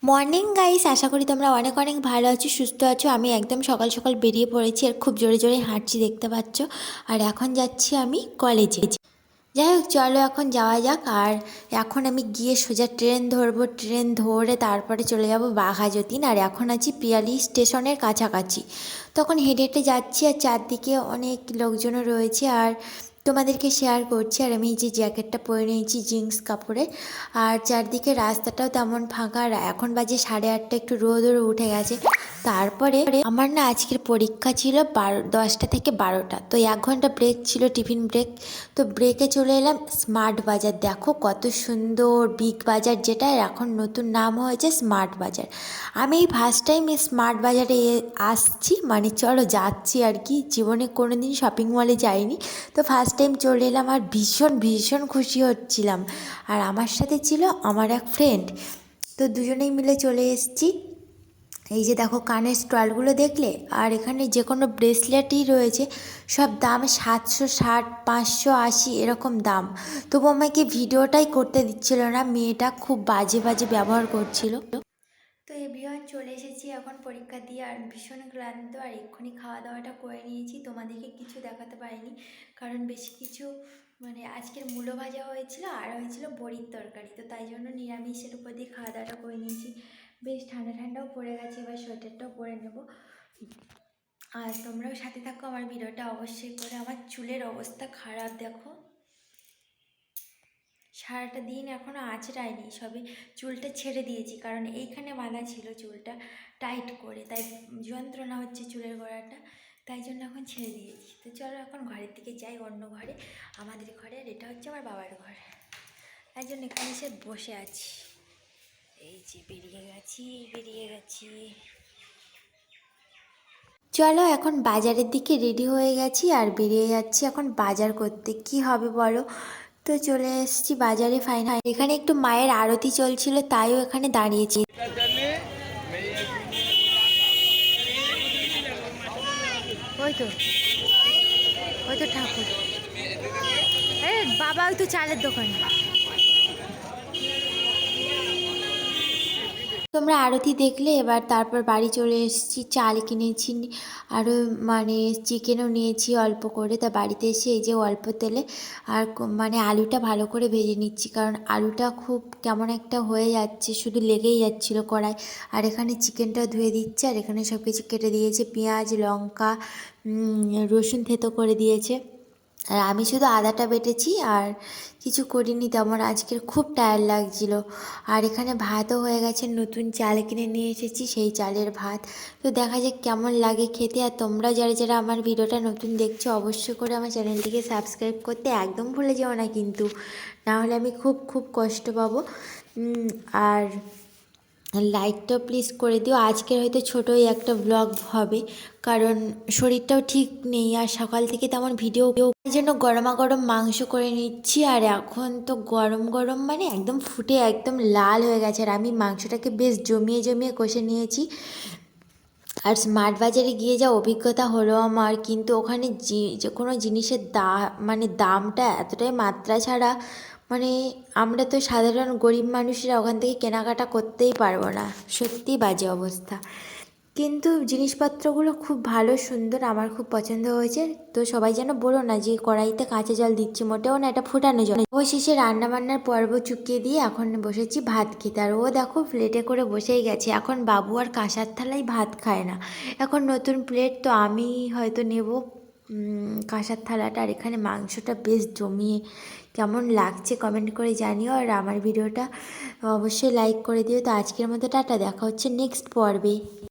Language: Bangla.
মর্নিং গাইস, আশা করি তোমরা অনেক অনেক ভালো আছো, সুস্থ আছো। আমি একদম সকাল সকাল বেরিয়ে পড়েছি আর খুব জোরে জোরে হাঁটছি, দেখতে পাচ্ছ। আর এখন যাচ্ছি আমি কলেজে। যাই হোক, চলো এখন যাওয়া যাক। আর এখন আমি গিয়ে সোজা ট্রেন ধরবো, ট্রেন ধরে তারপরে চলে যাব বাঘাযতীন। আর এখন আছি পিয়ালি স্টেশনের কাছাকাছি। তখন হেঁটে হেঁটে যাচ্ছি আর চারদিকে অনেক লোকজনও রয়েছে আর তোমাদেরকে শেয়ার করছি। আর আমি এই যে জ্যাকেটটা পরে নিয়েছি জিন্স কাপড়ের। আর চারদিকে রাস্তাটাও তেমন ফাঁকা। আর এখন বাজে 8:30, একটু রোদও উঠে গেছে। তারপরে আমার না আজকের পরীক্ষা ছিল 10টা থেকে 12টা, তো 1 ঘন্টা ব্রেক ছিল, টিফিন ব্রেক। তো ব্রেকে চলে এলাম স্মার্ট বাজার। দেখো কত সুন্দর বিগ বাজার, যেটা এখন নতুন নাম হয়েছে স্মার্ট বাজার। আমি এই ফার্স্ট টাইম এই স্মার্ট বাজারে আসছি, মানে চলো যাচ্ছি আর কি। জীবনে কোনো দিন শপিং মলে যাইনি, তো ফার্স্ট টাইম চলে এলাম আর ভীষণ ভীষণ খুশি হচ্ছিলাম। আর আমার সাথে ছিল আমার এক ফ্রেন্ড, তো দুজনেই মিলে চলে এসেছি। এই যে দেখো কানের স্টলগুলো দেখলে, আর এখানে যে কোনো ব্রেসলেটই রয়েছে, সব দাম 760, 580 এরকম দাম। তবু আমাকে ভিডিওটাই করতে দিচ্ছিল না, মেয়েটা খুব বাজে বাজে ব্যবহার করছিল। তো এভরিওয়ান, চলে এসেছি এখন পরীক্ষা দিয়ে আর ভীষণ ক্লান্ত। আর এক্ষুনি খাওয়া দাওয়াটা করে নিয়েছি, তোমাদেরকে কিছু দেখাতে পারিনি কারণ বেশি কিছু, মানে আজকের মূলো ভাজা হয়েছিল আর হয়েছিল বড়ির তরকারি, তো তাই জন্য নিরামিষের উপর দিয়ে খাওয়া দাওয়াটা করে নিয়েছি। বেশ ঠান্ডা ঠান্ডাও পড়ে গেছে, এবার সোয়েটারটাও পরে নেব। আর তোমরাও সাথে থাকো আমার ভিডিওটা অবশ্যই করে। আমার চুলের অবস্থা খারাপ দেখো, সারাটা দিন এখনও আঁচড়ায়নি, সবে চুলটা ছেড়ে দিয়েছি কারণ এইখানে বাঁধা ছিল চুলটা টাইট করে, তাই যন্ত্রণা হচ্ছে চুলের গোড়াটা, তাই জন্য এখন ছেড়ে দিয়েছি। তো চলো এখন ঘরের দিকে যাই, অন্য ঘরে, আমাদের ঘরে। আর এটা হচ্ছে আমার বাবার ঘর, তাই জন্য এখানে এসে বসে আছি। এই যে বেরিয়ে গেছি। চলো এখন বাজারের দিকে রেডি হয়ে গেছি আর বেরিয়ে যাচ্ছি এখন বাজার করতে। কি হবে বলো, তো চলে এসেছি বাজারে ফাইনাল। এখানে একটু মায়ের আরতি চলছিল, তাইও এখানে দাঁড়িয়েছি। ওই তো ঠাকুর, বাবা ওই তো চালের দোকান। তোমরা আরতি দেখলে, এবার তারপর বাড়ি চলে এসেছি, চাল কিনেছি, আরও মানে চিকেনও নিয়েছি অল্প করে। তা বাড়িতে এসে এই যে অল্প তেলে আর মানে আলুটা ভালো করে ভেজে নিচ্ছি, কারণ আলুটা খুব কেমন একটা হয়ে যাচ্ছে, শুধু লেগেই যাচ্ছিলো কড়াই। আর এখানে চিকেনটা ধুয়ে দিচ্ছে, আর এখানে সব কিছু কেটে দিয়েছে, পেঁয়াজ, লঙ্কা, রসুন থেতো করে দিয়েছে। আর আমি শুধু আদাটা বেটেছি আর কিছু করিনি তেমন, আজকের খুব টায়ার্ড লাগছিল। আর এখানে ভাতও হয়ে গেছে, নতুন চাল কিনে নিয়ে এসেছি, সেই চালের ভাত। তো দেখা যাক কেমন লাগে খেতে। আর তোমরা যারা যারা আমার ভিডিওটা নতুন দেখছো, অবশ্যই করে আমার চ্যানেলটিকে সাবস্ক্রাইব করতে একদম ভুলে যেও না কিন্তু, না হলে আমি খুব খুব কষ্ট পাবো। আর লাইকটা প্লিজ করে দিও। আজকের হয়তো ছোটোই একটা ব্লগ হবে, কারণ শরীরটাও ঠিক নেই আর সকাল থেকে তেমন ভিডিও, এই জন্য গরমা গরম মাংস করে নিচ্ছি। আর এখন তো গরম গরম মানে একদম ফুটে একদম লাল হয়ে গেছে, আর আমি মাংসটাকে বেশ জমিয়ে জমিয়ে কষে নিয়েছি। আর স্মার্ট বাজারে গিয়ে যা অভিজ্ঞতা হলো আমার, কিন্তু ওখানে যে কোনো জিনিসের মানে দামটা এতটাই মাত্রা ছাড়া, মানে আমরা তো সাধারণ গরিব মানুষরা ওখান থেকে কেনাকাটা করতেই পারবো না, সত্যিই বাজে অবস্থা। কিন্তু জিনিসপত্রগুলো খুব ভালো, সুন্দর, আমার খুব পছন্দ হয়েছে। তো সবাই যেন বলো না যে কড়াইতে কাঁচা জল দিচ্ছি, মোটেও না, এটা ফোটানো জল। অবশেষে রান্নাবান্নার পর্ব চুকিয়ে দিয়ে এখন বসেছি ভাত খেতে। আর ও দেখো প্লেটে করে বসেই গেছে। এখন বাবু আর কাঁসার থালায় ভাত খায় না, এখন নতুন প্লেট, তো আমি হয়তো নেব কাঁসার থালাটা। আর এখানে মাংসটা বেশ জমিয়ে কেমন লাগছে কমেন্ট করে জানিও। আর আমার ভিডিওটা অবশ্যই লাইক করে দিও। তো আজকের মতো টাটা, দেখা হচ্ছে নেক্সট পর্বে।